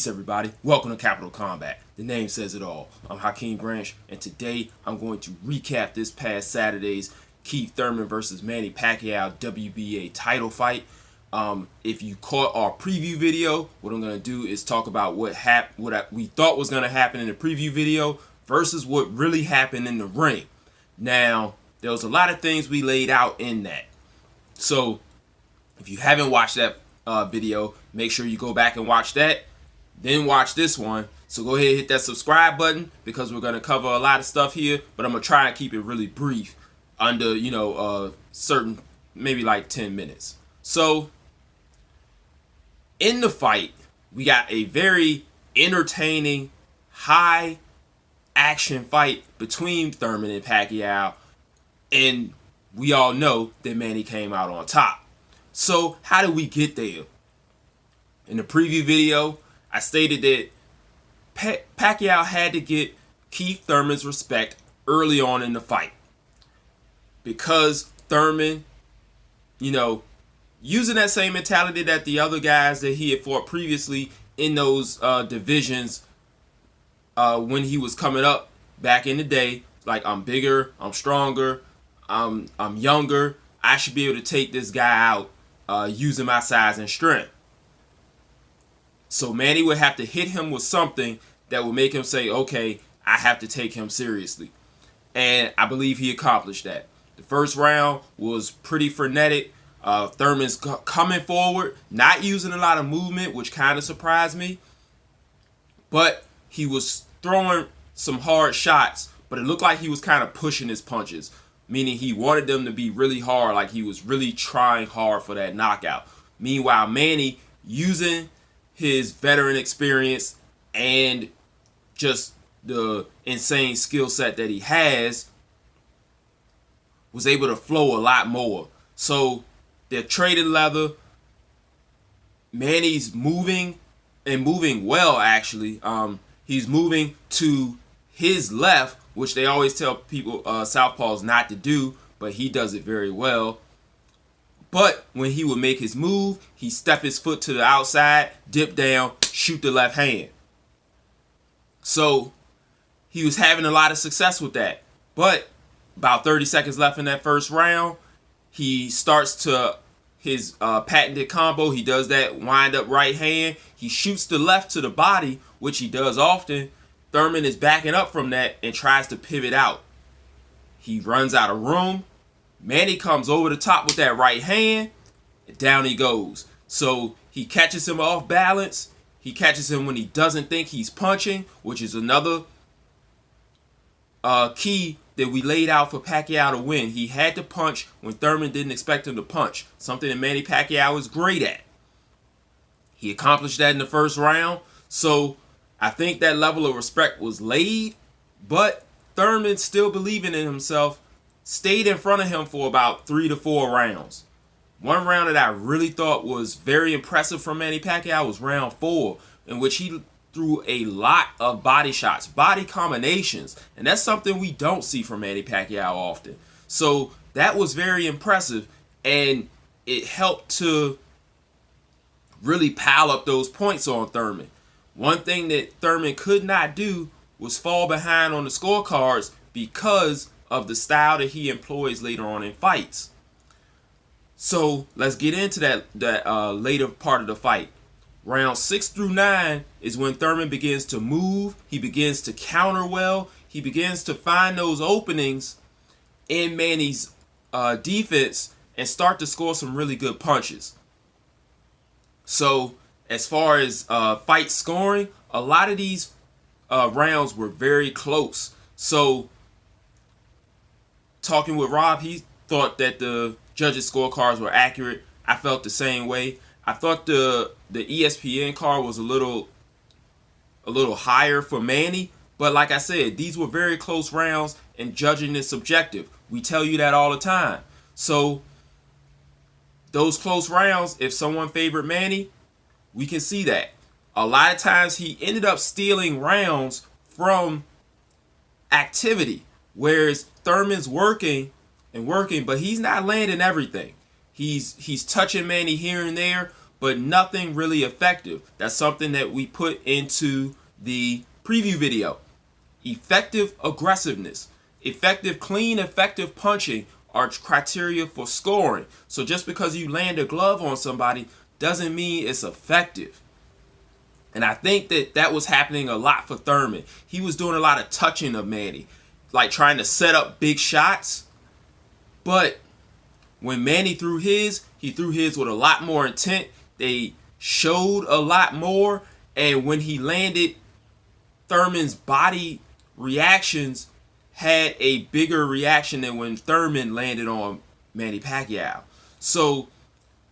Peace, everybody. Welcome to Capital Combat. The name says it all. I'm Hakeem Branch, and today I'm going to recap this past Saturday's Keith Thurman versus Manny Pacquiao WBA title fight. If you caught our preview video, what I'm going to do is talk about what we thought was going to happen in the preview video versus what really happened in the ring. Now, there was a lot of things we laid out in that. So, if you haven't watched that video, make sure you go back and watch that. Then watch this one. So go ahead and hit that subscribe button because we're going to cover a lot of stuff here, but I'm going to try and keep it really brief under, certain, maybe like 10 minutes. So in the fight, we got a very entertaining, high action fight between Thurman and Pacquiao, and we all know that Manny came out on top. So how did we get there? In the preview video, I stated that Pacquiao had to get Keith Thurman's respect early on in the fight because Thurman, using that same mentality that the other guys that he had fought previously in those divisions when he was coming up back in the day, like, I'm bigger, I'm stronger, I'm younger, I should be able to take this guy out using my size and strength. So Manny would have to hit him with something that would make him say, okay, I have to take him seriously. And I believe he accomplished that. The first round was pretty frenetic. Thurman's coming forward, not using a lot of movement, which kind of surprised me. But he was throwing some hard shots, but it looked like he was kind of pushing his punches, meaning he wanted them to be really hard, like he was really trying hard for that knockout. Meanwhile, Manny, using his veteran experience and just the insane skill set that he has, was able to flow a lot more. So they're trading leather. Manny's moving, and moving well, actually. He's moving to his left, which they always tell people southpaws not to do, but he does it very well. But when he would make his move, he step his foot to the outside, dip down, shoot the left hand. So he was having a lot of success with that. But about 30 seconds left in that first round, he starts to his patented combo. He does that wind up right hand. He shoots the left to the body, which he does often. Thurman is backing up from that and tries to pivot out. He runs out of room. Manny comes over the top with that right hand, and down he goes. So he catches him off balance. He catches him when he doesn't think he's punching, which is another key that we laid out for Pacquiao to win. He had to punch when Thurman didn't expect him to punch, something that Manny Pacquiao is great at. He accomplished that in the first round. So I think that level of respect was laid, but Thurman, still believing in himself, stayed in front of him for about 3 to 4 rounds. One round that I really thought was very impressive from Manny Pacquiao was round 4, in which he threw a lot of body shots, body combinations, and that's something we don't see from Manny Pacquiao often. So that was very impressive, and it helped to really pile up those points on Thurman. One thing that Thurman could not do was fall behind on the scorecards because of the style that he employs later on in fights. So let's get into that later part of the fight. Round 6 through 9 is when Thurman begins to move. He begins to counter well. He begins to find those openings in Manny's defense and start to score some really good punches. So as far as fight scoring, a lot of these rounds were very close. So talking with Rob, he thought that the judges' scorecards were accurate. I felt the same way. I thought the ESPN card was a little higher for Manny, but like I said, these were very close rounds, and judging is subjective. We tell you that all the time. So those close rounds, if someone favored Manny, we can see that. A lot of times he ended up stealing rounds from activity, whereas Thurman's working, but he's not landing everything. He's touching Manny here and there, but nothing really effective. That's something that we put into the preview video. Effective aggressiveness, effective, clean, effective punching are criteria for scoring. So just because you land a glove on somebody doesn't mean it's effective. And I think that was happening a lot for Thurman. He was doing a lot of touching of Manny, like trying to set up big shots. But when Manny threw his, he threw his with a lot more intent. They showed a lot more. And when he landed, Thurman's body reactions had a bigger reaction than when Thurman landed on Manny Pacquiao. So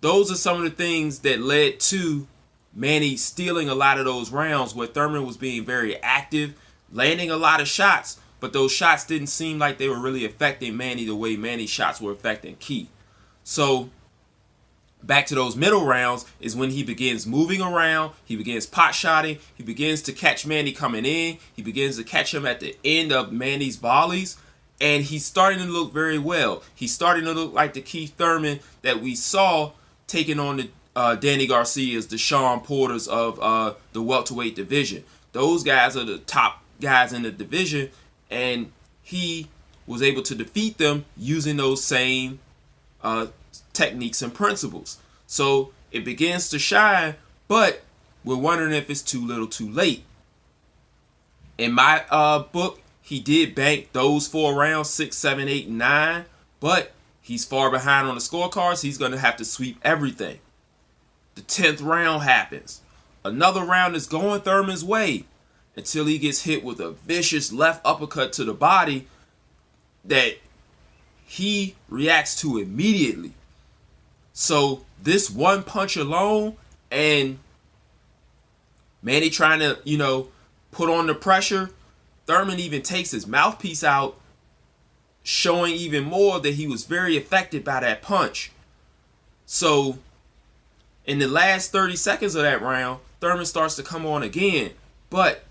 those are some of the things that led to Manny stealing a lot of those rounds, where Thurman was being very active, landing a lot of shots, but those shots didn't seem like they were really affecting Manny the way Manny's shots were affecting Keith. So back to those middle rounds is when he begins moving around, he begins pot shotting, he begins to catch Manny coming in, he begins to catch him at the end of Manny's volleys, and he's starting to look very well. He's starting to look like the Keith Thurman that we saw taking on the Danny Garcias, the Sean Porters of the welterweight division. Those guys are the top guys in the division, and he was able to defeat them using those same techniques and principles. So it begins to shine, but we're wondering if it's too little too late. In my book, he did bank those 4 rounds, 6, 7, 8, and 9, but he's far behind on the scorecards. He's going to have to sweep everything. The 10th round happens. Another round is going Thurman's way until he gets hit with a vicious left uppercut to the body that he reacts to immediately. So this one punch alone, and Manny trying to, put on the pressure, Thurman even takes his mouthpiece out, showing even more that he was very affected by that punch. So in the last 30 seconds of that round, Thurman starts to come on again, but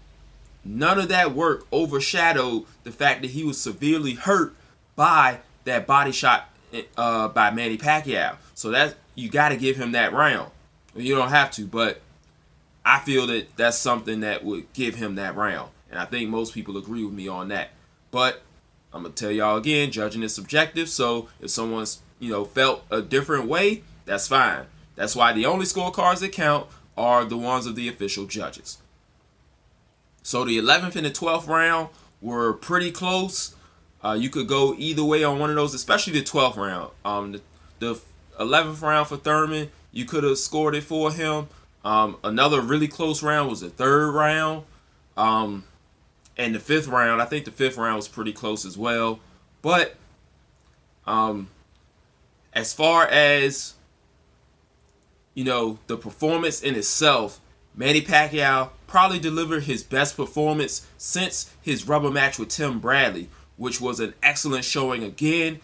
none of that work overshadowed the fact that he was severely hurt by that body shot by Manny Pacquiao. So that you got to give him that round. Well, you don't have to, but I feel that that's something that would give him that round. And I think most people agree with me on that. But I'm going to tell y'all again, judging is subjective. So if someone's, felt a different way, that's fine. That's why the only scorecards that count are the ones of the official judges. So the 11th and the 12th round were pretty close. You could go either way on one of those, especially the 12th round. The 11th round for Thurman, you could have scored it for him. Another really close round was the 3rd round. And the 5th round, I think the 5th round was pretty close as well. But as far as, the performance in itself, Manny Pacquiao probably delivered his best performance since his rubber match with Tim Bradley, which was an excellent showing again,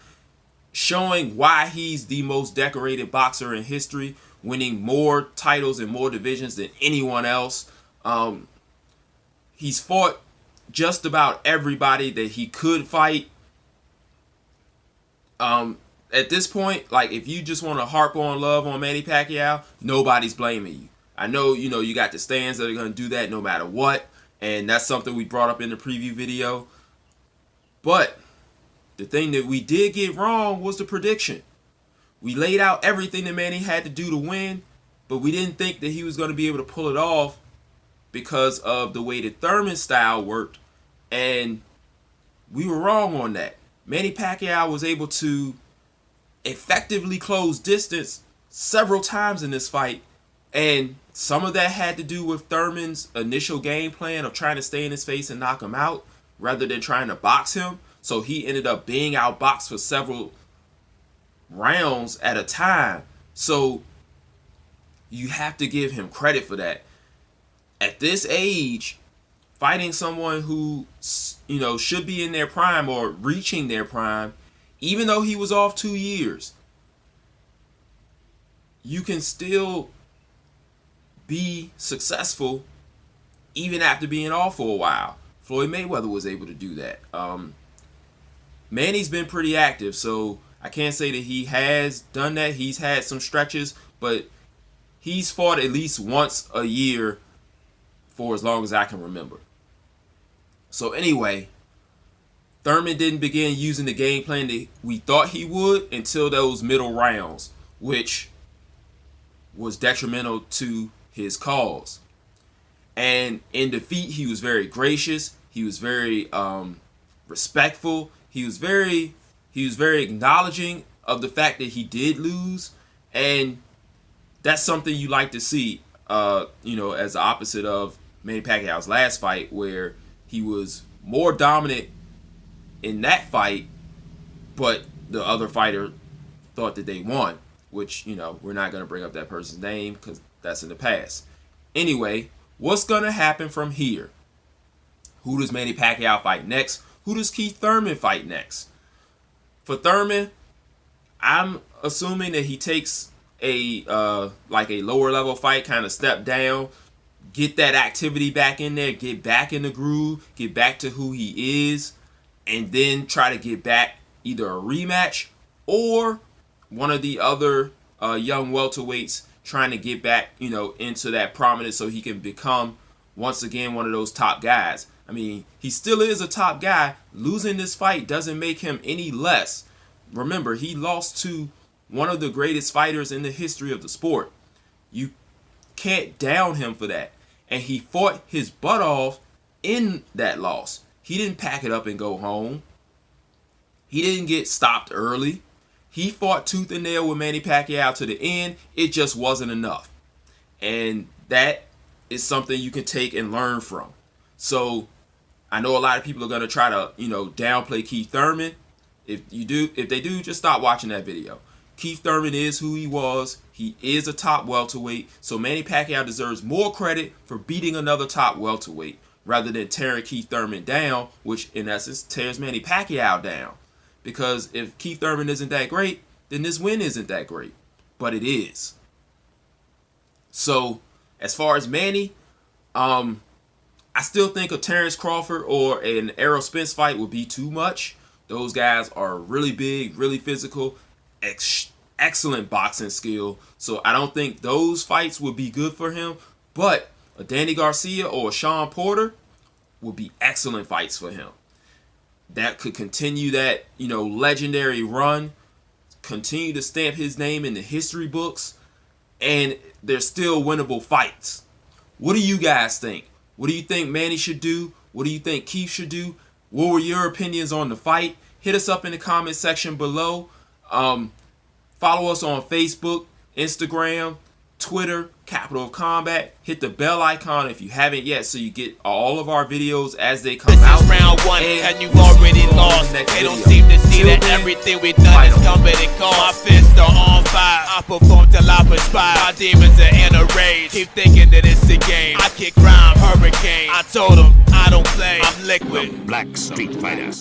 showing why he's the most decorated boxer in history, winning more titles and more divisions than anyone else. He's fought just about everybody that he could fight. At this point, like, if you just want to harp on love on Manny Pacquiao, nobody's blaming you. I know, you got the stands that are going to do that no matter what, and that's something we brought up in the preview video. But the thing that we did get wrong was the prediction. We laid out everything that Manny had to do to win, but we didn't think that he was going to be able to pull it off because of the way that Thurman's style worked, and we were wrong on that. Manny Pacquiao was able to effectively close distance several times in this fight, and some of that had to do with Thurman's initial game plan of trying to stay in his face and knock him out rather than trying to box him. So he ended up being outboxed for several rounds at a time. So you have to give him credit for that. At this age, fighting someone who, should be in their prime or reaching their prime, even though he was off 2 years, you can still be successful even after being off for a while. Floyd Mayweather was able to do that. Manny's been pretty active, so I can't say that he has done that. He's had some stretches, but he's fought at least once a year for as long as I can remember. So anyway, Thurman didn't begin using the game plan that we thought he would until those middle rounds, which was detrimental to his cause. And in defeat, he was very gracious. He was very respectful. He was very acknowledging of the fact that he did lose, and that's something you like to see. As the opposite of Manny Pacquiao's last fight, where he was more dominant in that fight, but the other fighter thought that they won, which, we're not going to bring up that person's name because that's in the past. Anyway, what's going to happen from here? Who does Manny Pacquiao fight next? Who does Keith Thurman fight next? For Thurman, I'm assuming that he takes a lower level fight, kind of step down, get that activity back in there, get back in the groove, get back to who he is, and then try to get back either a rematch or one of the other young welterweights trying to get back, into that prominence so he can become once again one of those top guys. I mean, he still is a top guy. Losing this fight doesn't make him any less. Remember, he lost to one of the greatest fighters in the history of the sport. You can't down him for that. And he fought his butt off in that loss. He didn't pack it up and go home. He didn't get stopped early. He fought tooth and nail with Manny Pacquiao to the end. It just wasn't enough. And that is something you can take and learn from. So I know a lot of people are going to try to, downplay Keith Thurman. If they do, just stop watching that video. Keith Thurman is who he was. He is a top welterweight. So Manny Pacquiao deserves more credit for beating another top welterweight rather than tearing Keith Thurman down, which in essence tears Manny Pacquiao down. Because if Keith Thurman isn't that great, then this win isn't that great. But it is. So as far as Manny, I still think a Terrence Crawford or an Errol Spence fight would be too much. Those guys are really big, really physical, excellent boxing skill. So I don't think those fights would be good for him. But a Danny Garcia or a Sean Porter would be excellent fights for him. That could continue that, legendary run, continue to stamp his name in the history books, and they're still winnable fights. What do you guys think? What do you think Manny should do? What do you think Keith should do? What were your opinions on the fight? Hit us up in the comment section below. Follow us on Facebook, Instagram, Twitter, Capital of Combat. Hit the bell icon if you haven't yet so you get all of our videos as they come out. This is round one and you already lost. They don't seem to see that everything we done is coming and gone. My fists are on fire. I perform till I perspire. My demons are in a rage. Keep thinking that it's a game. I kick rhyme, hurricane. I told them I don't play. I'm liquid. Black Street Fighter.